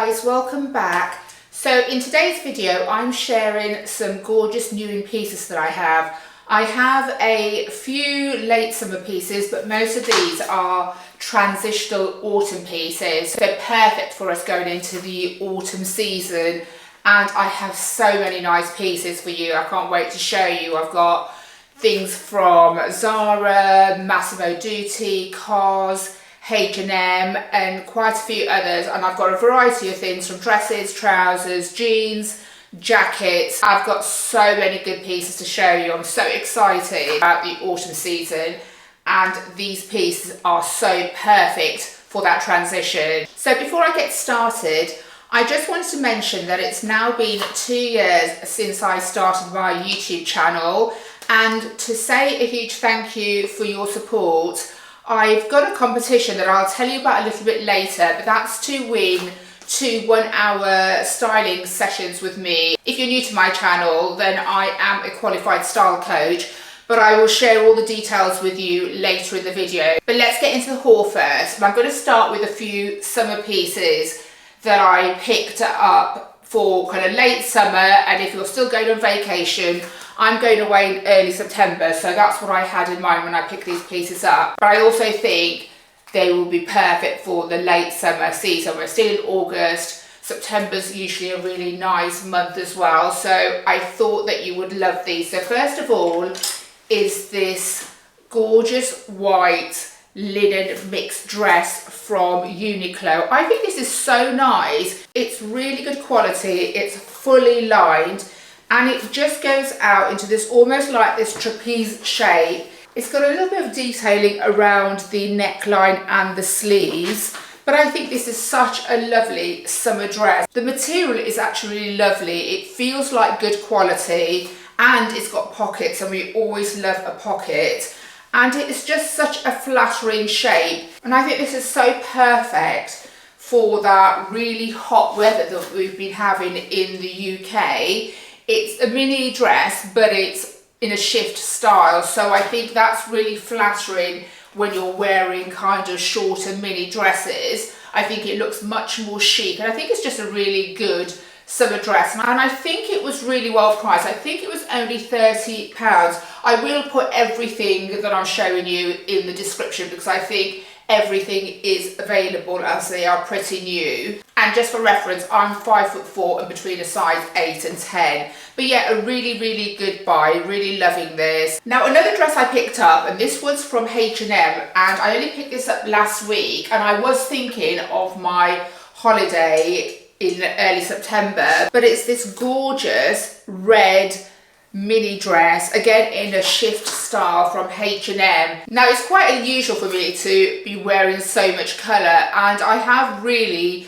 guys, welcome back. So in today's video I'm sharing some gorgeous new pieces that I have. I have a few late summer pieces, but most of these are transitional autumn pieces. So they're perfect for us going into the autumn season, and I have so many nice pieces for you. I can't wait to show you. I've got things from Zara, Massimo Dutti, COS, H&M and quite a few others, and I've got a variety of things from dresses, trousers, jeans, jackets. I've got so many good pieces to show you. I'm so excited about the autumn season, and these pieces are so perfect for that transition. So before I get started, I just wanted to mention that it's now been 2 years since I started my YouTube channel, and to say a huge thank you for your support. I've got a competition that I'll tell you about a little bit later, but that's to win 2 1-hour styling sessions with me. If you're new to my channel, then I am a qualified style coach, but I will share all the details with you later in the video. But let's get into the haul first. I'm going to start with a few summer pieces that I picked up for kind of late summer, and if you're still going on vacation, I'm going away in early September, so that's what I had in mind when I picked these pieces up. But I also think they will be perfect for the late summer season. We're still in August. September's usually a really nice month as well, so I thought that you would love these. So first of all is this gorgeous white linen mixed dress from Uniqlo. I think this is so nice. It's really good quality. It's fully lined, and it just goes out into this almost like this trapeze shape. It's got a little bit of detailing around the neckline and the sleeves, but I think this is such a lovely summer dress. The material is actually really lovely. It feels like good quality, and it's got pockets, and we always love a pocket. And it's just such a flattering shape, and I think this is so perfect for that really hot weather that we've been having in the UK. It's a mini dress, but it's in a shift style, so I think that's really flattering when you're wearing kind of shorter mini dresses. I think it looks much more chic, and I think it's just a really good summer dress, and I think it was really well priced. I think it was only £30. I will put everything that I'm showing you in the description, because I think everything is available as they are pretty new. And just for reference, I'm 5'4" and between a size 8 and 10. But yeah, a really good buy, really loving this. Now another dress I picked up, and this was from H&M, and I only picked this up last week, and I was thinking of my holiday in early September, but it's this gorgeous red mini dress, again in a shift style from H&M. Now it's quite unusual for me to be wearing so much colour, and I have really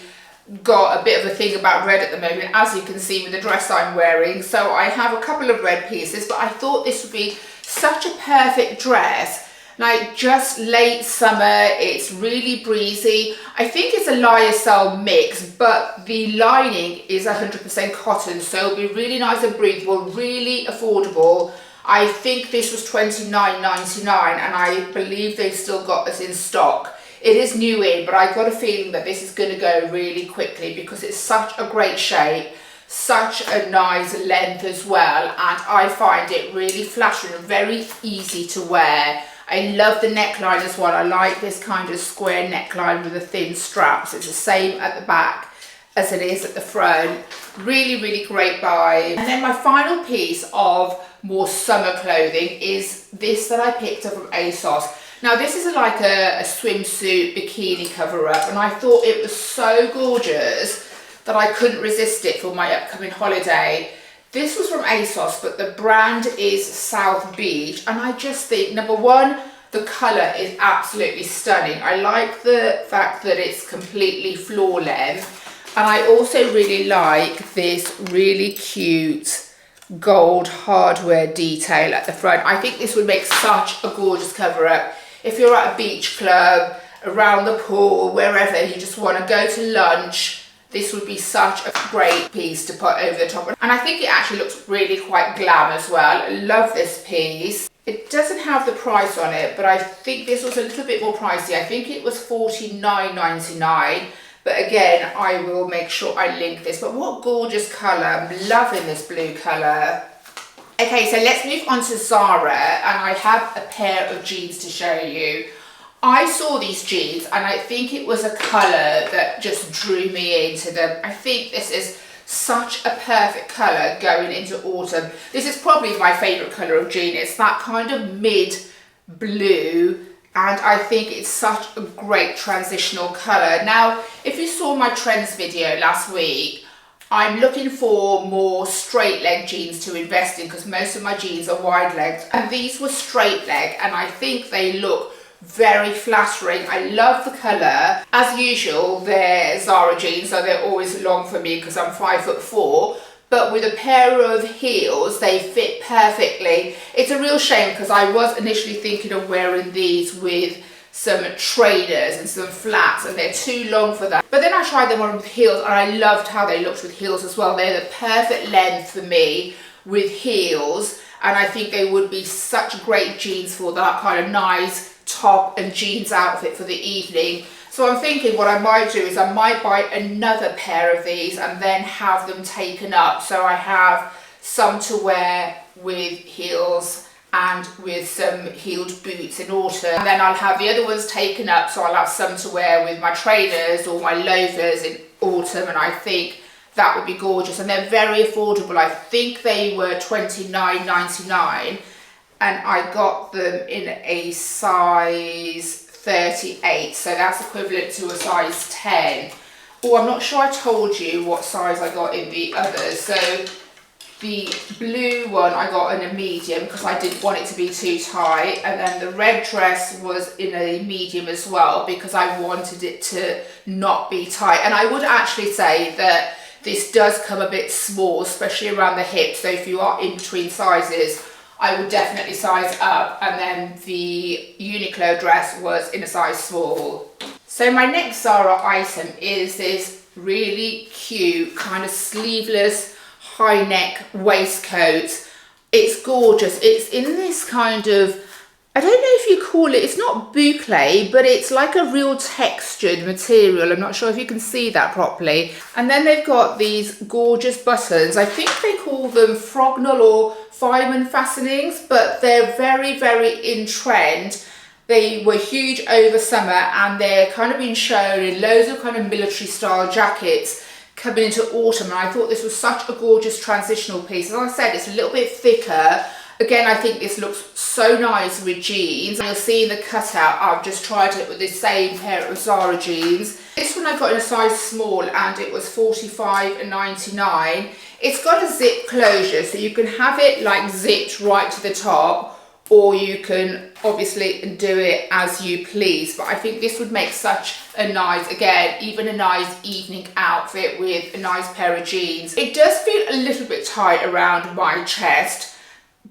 got a bit of a thing about red at the moment, as you can see with the dress I'm wearing. So I have a couple of red pieces, but I thought this would be such a perfect dress. Like just late summer, it's really breezy. I think it's a lyocell mix, but the lining is 100% cotton, so it'll be really nice and breathable, really affordable. I think this was £29.99, and I believe they've still got this in stock. It is new in, but I got a feeling that this is going to go really quickly, because it's such a great shape, such a nice length as well, and I find it really flattering and very easy to wear. I love the neckline as well. I like this kind of square neckline with the thin straps. It's the same at the back as it is at the front. Really great buy. And then my final piece of more summer clothing is this that I picked up from ASOS. Now this is like a swimsuit bikini cover up, and I thought it was so gorgeous that I couldn't resist it for my upcoming holiday. This was from ASOS, but the brand is South Beach, and I just think, number one, the colour is absolutely stunning. I like the fact that it's completely floor length, and I also really like this really cute gold hardware detail at the front. I think this would make such a gorgeous cover up if you're at a beach club, around the pool, wherever you just want to go to lunch. This would be such a great piece to put over the top. And I think it actually looks really quite glam as well. I love this piece. It doesn't have the price on it, but I think this was a little bit more pricey. I think it was £49.99, But again, I will make sure I link this. But what gorgeous colour. I'm loving this blue colour. Okay, so let's move on to Zara, and I have a pair of jeans to show you. I saw these jeans and I think it was a colour that just drew me into them. I think this is such a perfect colour going into autumn. This is probably my favourite colour of jean. It's that kind of mid blue, and I think it's such a great transitional colour. Now, if you saw my trends video last week, I'm looking for more straight leg jeans to invest in because most of my jeans are wide legged, and these were straight leg, and I think they look very flattering. I love the colour. As usual, they're Zara jeans, so they're always long for me because I'm 5'4", but with a pair of heels they fit perfectly. It's a real shame because I was initially thinking of wearing these with some trainers and some flats, and they're too long for that. But then I tried them on with heels and I loved how they looked with heels as well. They're the perfect length for me with heels, and I think they would be such great jeans for that kind of nice top and jeans outfit for the evening. So I'm thinking what I might do is I might buy another pair of these and then have them taken up, so I have some to wear with heels and with some heeled boots in autumn, and then I'll have the other ones taken up, so I'll have some to wear with my trainers or my loafers in autumn, and I think that would be gorgeous. And they're very affordable. I think they were $29.99, and I got them in a size 38, so that's equivalent to a size 10. Oh, I'm not sure I told you what size I got in the others. So the blue one I got in a medium because I didn't want it to be too tight, and then the red dress was in a medium as well because I wanted it to not be tight. And I would actually say that this does come a bit small, especially around the hips, so if you are in between sizes, I would definitely size up. And then the Uniqlo dress was in a size small. So my next Zara item is this really cute kind of sleeveless high neck waistcoat. It's gorgeous. It's in this kind of, I don't know if you call it, it's not boucle, but it's like a real textured material. I'm not sure if you can see that properly. And then they've got these gorgeous buttons. I think they call them Frognal or fireman fastenings, but they're very, very in trend. They were huge over summer, and they're kind of being shown in loads of kind of military style jackets coming into autumn. And I thought this was such a gorgeous transitional piece. As I said, it's a little bit thicker. Again, I think this looks so nice with jeans. You'll see in the cutout, I've just tried it with this same pair of Zara jeans. This one I got in a size small, and it was $45.99. It's got a zip closure, so you can have it like zipped right to the top, or you can obviously do it as you please. But I think this would make such a nice, again, even a nice evening outfit with a nice pair of jeans. It does feel a little bit tight around my chest,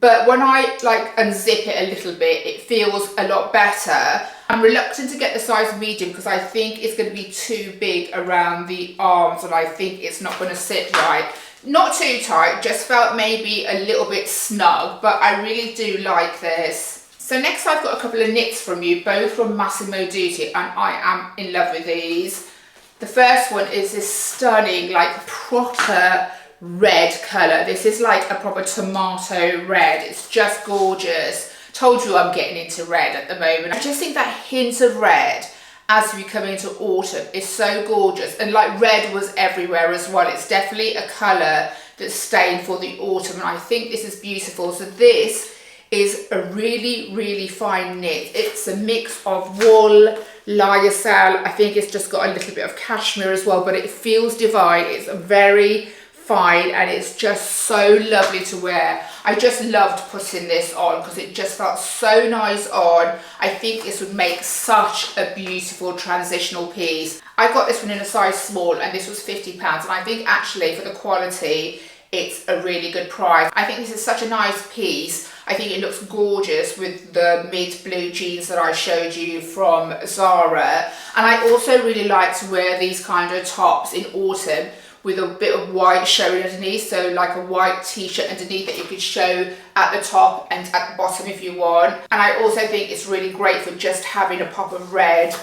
but when I like unzip it a little bit, it feels a lot better. I'm reluctant to get the size medium because I think it's going to be too big around the arms, and I think it's not going to sit right. Not too tight, just felt maybe a little bit snug, but I really do like this. So next I've got a couple of knits from you, both from Massimo Dutti, and I am in love with these. The first one is this stunning, like proper red colour. This is like a proper tomato red. It's just gorgeous. Told you I'm getting into red at the moment. I just think that hint of red as we come into autumn is so gorgeous, and like red was everywhere as well. It's definitely a colour that's staying for the autumn, and I think this is beautiful. So this is a really, really fine knit. It's a mix of wool, lyocell, I think it's just got a little bit of cashmere as well, but it feels divine. It's very fine, and it's just so lovely to wear. I just loved putting this on because it just felt so nice on. I think this would make such a beautiful transitional piece. I got this one in a size small, and this was £50, and I think actually for the quality it's a really good price. I think this is such a nice piece. I think it looks gorgeous with the mid blue jeans that I showed you from Zara, and I also really like to wear these kind of tops in autumn with a bit of white showing underneath, so like a white t-shirt underneath that you could show at the top and at the bottom if you want. And I also think it's really great for just having a pop of red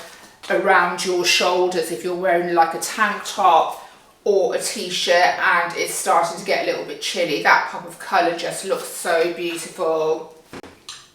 around your shoulders if you're wearing like a tank top or a t-shirt and it's starting to get a little bit chilly. That pop of colour just looks so beautiful.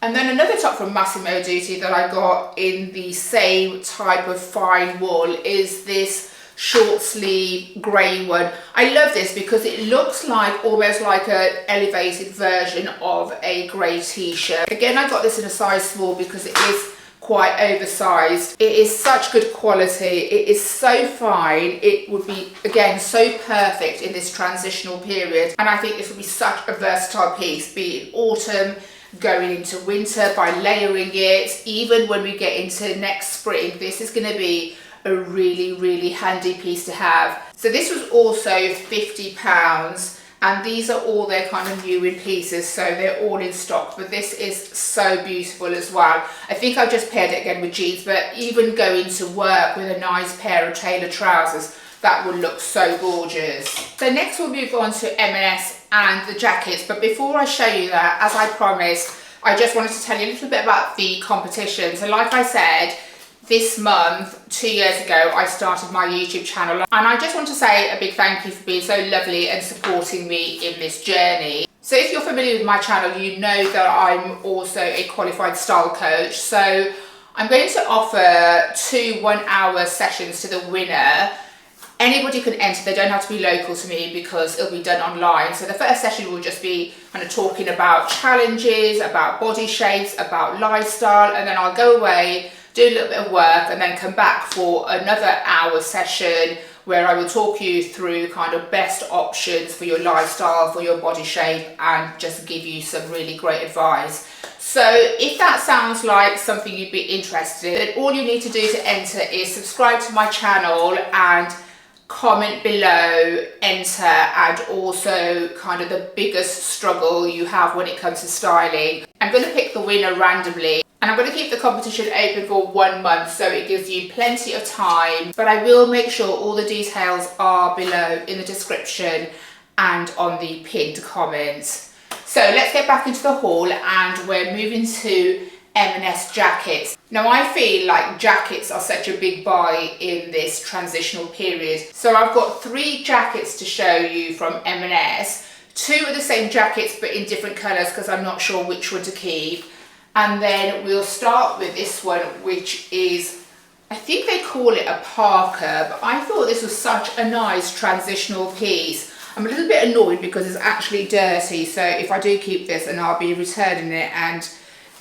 And then another top from Massimo Dutti that I got in the same type of fine wool is this short sleeve grey one. I love this because it looks like almost like an elevated version of a grey t-shirt. Again, I got this in a size small because it is quite oversized. It is such good quality. It is so fine. It would be, again, so perfect in this transitional period. And I think this would be such a versatile piece, be it autumn, going into winter, by layering it. Even when we get into next spring, this is going to be a really handy piece to have. So this was also £50, and these are all their kind of new in pieces, so they're all in stock. But this is so beautiful as well. I think I've just paired it again with jeans, but even going to work with a nice pair of tailored trousers, that would look so gorgeous. So next we'll move on to M&S and the jackets. But before I show you that, as I promised, I just wanted to tell you a little bit about the competition. So like I said, this month, 2 years ago, I started my YouTube channel, and I just want to say a big thank you for being so lovely and supporting me in this journey. So if you're familiar with my channel, you know that I'm also a qualified style coach. So I'm going to offer 2 one-hour sessions to the winner. Anybody can enter, they don't have to be local to me because it'll be done online. So the first session will just be kind of talking about challenges, about body shapes, about lifestyle, and then I'll go away, do a little bit of work, and then come back for another hour session where I will talk you through kind of best options for your lifestyle, for your body shape, and just give you some really great advice. So if that sounds like something you'd be interested in, all you need to do to enter is subscribe to my channel and comment below, enter, and also kind of the biggest struggle you have when it comes to styling. I'm going to pick the winner randomly, and I'm going to keep the competition open for 1 month, so it gives you plenty of time, but I will make sure all the details are below in the description and on the pinned comments. So let's get back into the haul, and we're moving to M&S jackets. Now I feel like jackets are such a big buy in this transitional period. So I've got 3 jackets to show you from M&S. 2 are the same jackets but in different colours because I'm not sure which one to keep. And then we'll start with this one, which is, I think they call it a parka, but I thought this was such a nice transitional piece. I'm a little bit annoyed because it's actually dirty, so if I do keep this, then I'll be returning it and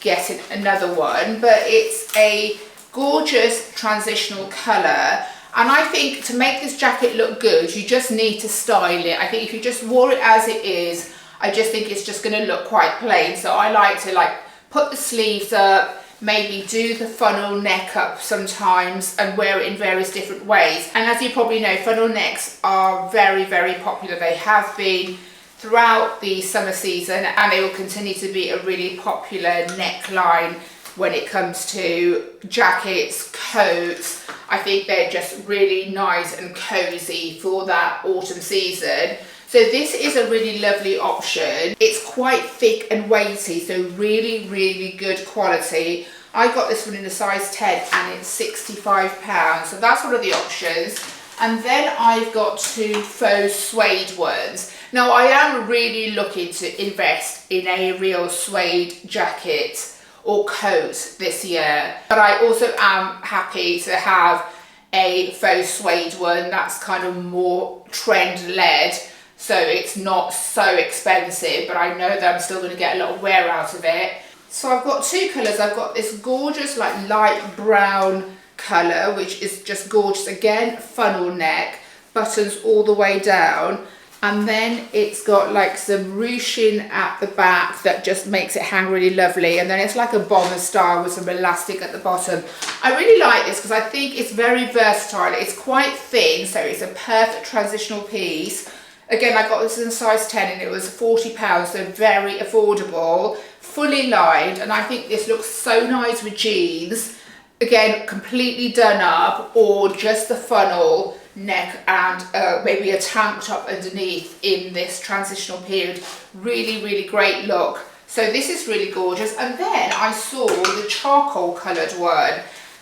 getting another one. But it's a gorgeous transitional colour, and I think to make this jacket look good, you just need to style it. I think if you just wore it as it is, I just think it's just going to look quite plain. So I like to put the sleeves up, maybe do the funnel neck up sometimes and wear it in various different ways. And as you probably know, funnel necks are very popular. They have been throughout the summer season, and they will continue to be a really popular neckline when it comes to jackets, coats. I think they're just really nice and cozy for that autumn season. So this is a really lovely option. It's quite thick and weighty, so really good quality. I got this one in a size 10 and it's £65, so that's one of the options. And then I've got 2 faux suede ones. Now I am really looking to invest in a real suede jacket or coat this year, but I also am happy to have a faux suede one that's kind of more trend led. So it's not so expensive, but I know that I'm still going to get a lot of wear out of it. So I've got 2 colours. I've got this gorgeous light brown colour, which is just gorgeous. Again, funnel neck, buttons all the way down. And then it's got some ruching at the back that just makes it hang really lovely. And then it's like a bomber style with some elastic at the bottom. I really like this because I think it's very versatile. It's quite thin, so it's a perfect transitional piece. Again, I got this in a size 10 and it was £40, so very affordable, fully lined, and I think this looks so nice with jeans. Again, completely done up, or just the funnel neck and maybe a tank top underneath in this transitional period. Really great look. So this is really gorgeous. And then I saw the charcoal coloured one.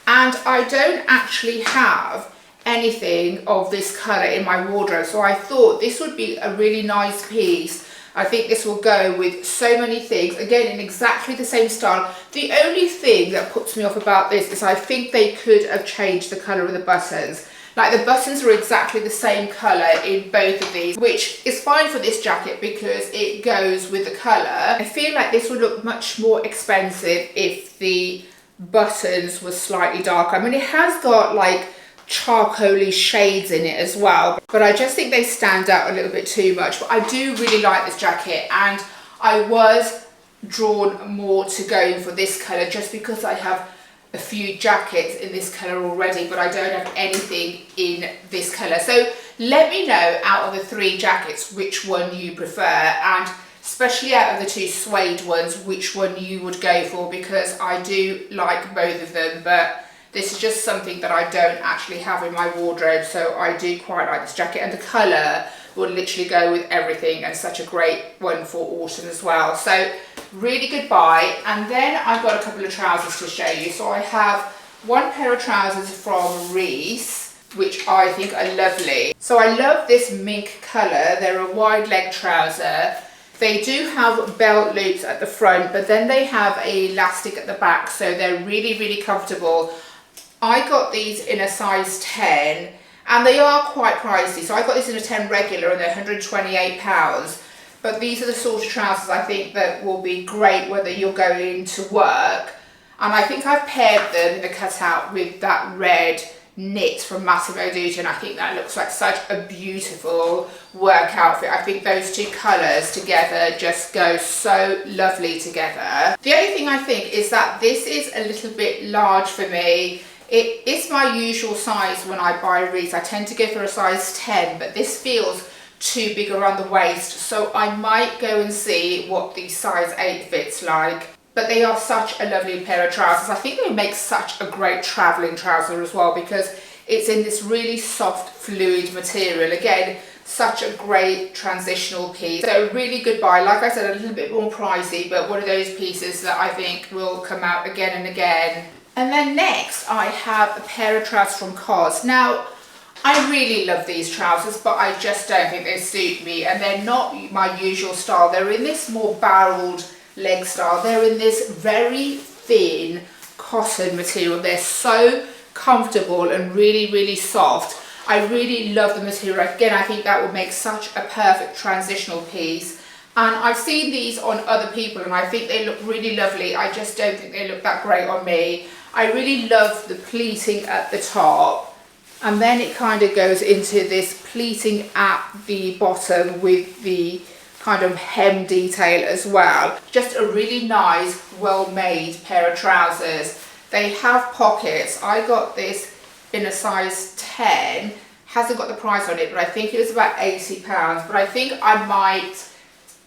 and I don't actually have anything of this colour in my wardrobe, so I thought this would be a really nice piece. I think this will go with so many things, again in exactly the same style. The only thing that puts me off about this is I think they could have changed the colour of the buttons. Like the buttons are exactly the same colour in both of these, which is fine for this jacket because it goes with the colour. I feel like this would look much more expensive if the buttons were slightly darker. I mean, it has got like charcoaly shades in it as well, but I just think they stand out a little bit too much. But I do really like this jacket, and I was drawn more to going for this colour just because I have a few jackets in this colour already, but I don't have anything in this colour. So let me know out of the 3 jackets which one you prefer, and especially out of the 2 suede ones which one you would go for, because I do like both of them, but this is just something that I don't actually have in my wardrobe, so I do quite like this jacket, and the colour will literally go with everything, and such a great one for autumn as well. So really good buy. And then I've got a couple of trousers to show you. So I have one pair of trousers from Reiss, which I think are lovely. So I love this mink colour. They're a wide leg trouser. They do have belt loops at the front, but then they have a elastic at the back, so they're really, really comfortable. I got these in a size 10, and they are quite pricey. So I got this in a 10 regular, and they're £128. But these are the sort of trousers I think that will be great whether you're going to work. And I think I've paired them in the cutout with that red knit from Massimo Dutti, and I think that looks like such a beautiful work outfit. I think those 2 colours together just go so lovely together. The only thing I think is that this is a little bit large for me. It is my usual size when I buy Reiss. I tend to go for a size 10, but this feels too big around the waist, so I might go and see what the size 8 fits like. But they are such a lovely pair of trousers. I think they make such a great travelling trouser as well, because it's in this really soft fluid material. Again, such a great transitional piece. So a really good buy. Like I said, a little bit more pricey, but one of those pieces that I think will come out again and again. And then next I have a pair of trousers from COS. Now, I really love these trousers, but I just don't think they suit me, and they're not my usual style. They're in this more barreled leg style. They're in this very thin cotton material. They're so comfortable and really, really soft. I really love the material. Again, I think that would make such a perfect transitional piece. And I've seen these on other people, and I think they look really lovely. I just don't think they look that great on me. I really love the pleating at the top. And then it kind of goes into this pleating at the bottom with the kind of hem detail as well. Just a really nice, well-made pair of trousers. They have pockets. I got this in a size 10. Hasn't got the price on it, but I think it was about £80. But I think I might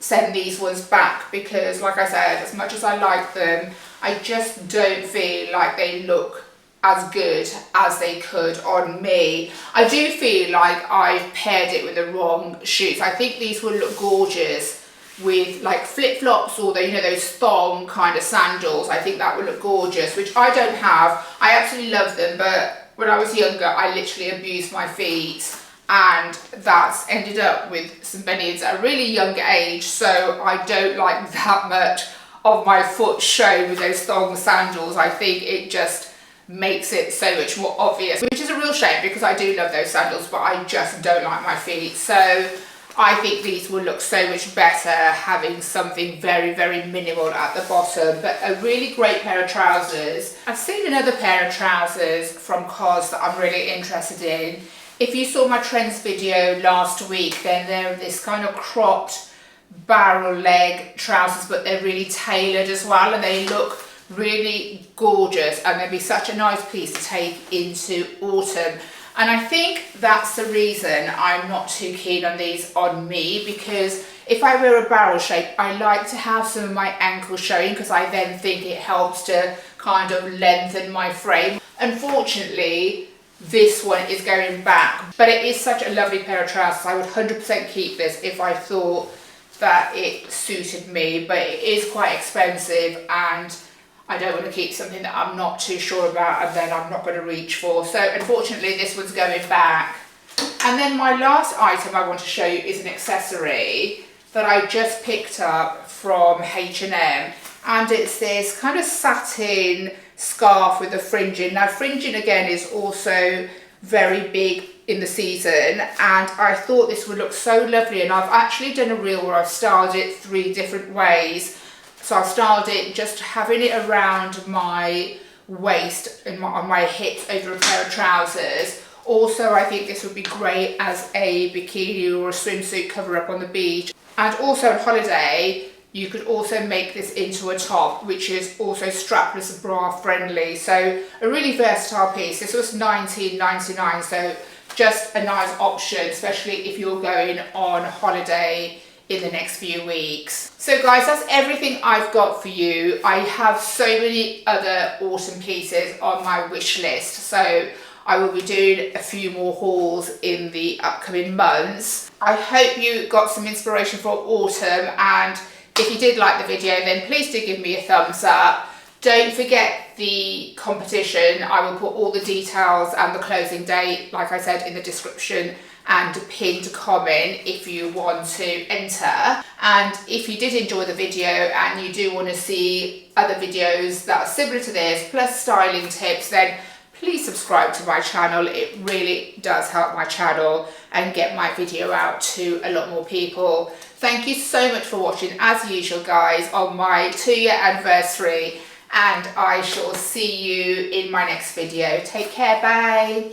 send these ones back because, like I said, as much as I like them, I just don't feel like they look as good as they could on me. I do feel like I've paired it with the wrong shoes. I think these would look gorgeous with like flip-flops or those thong kind of sandals. I think that would look gorgeous, which I don't have. I absolutely love them, but when I was younger, I literally abused my feet, and that's ended up with some bunions at a really young age, so I don't like that much of my foot shown with those thong sandals. I think it just makes it so much more obvious, which is a real shame because I do love those sandals, but I just don't like my feet. So I think these will look so much better having something very, very minimal at the bottom, but a really great pair of trousers. I've seen another pair of trousers from COS that I'm really interested in. If you saw my trends video last week, then they're this kind of cropped barrel leg trousers, but they're really tailored as well, and they look really gorgeous, and they'd be such a nice piece to take into autumn. And I think that's the reason I'm not too keen on these on me, because if I wear a barrel shape, I like to have some of my ankles showing, because I then think it helps to kind of lengthen my frame. Unfortunately, this one is going back, but it is such a lovely pair of trousers. I would 100% keep this if I thought that it suited me, but it is quite expensive, and I don't want to keep something that I'm not too sure about and then I'm not going to reach for. So unfortunately this one's going back. And then my last item I want to show you is an accessory that I just picked up from H&M, and it's this kind of satin scarf with the fringing. Now fringing again is also very big in the season, and I thought this would look so lovely, and I've actually done a reel where I've styled it 3 different ways. So I've styled it just having it around my waist and on my hips over a pair of trousers. Also, I think this would be great as a bikini or a swimsuit cover up on the beach. And also on holiday, you could also make this into a top, which is also strapless and bra friendly. So a really versatile piece. This was $19.99, so just a nice option, especially if you're going on holiday in the next few weeks. So guys, that's everything I've got for you. I have so many other autumn pieces on my wish list, so I will be doing a few more hauls in the upcoming months. I hope you got some inspiration for autumn, and if you did like the video, then please do give me a thumbs up. Don't forget the competition. I will put all the details and the closing date, like I said, in the description and a pinned comment if you want to enter. And if you did enjoy the video and you do want to see other videos that are similar to this, plus styling tips, then please subscribe to my channel. It really does help my channel and get my video out to a lot more people. Thank you so much for watching, as usual guys, on my 2-year anniversary, and I shall see you in my next video. Take care, bye.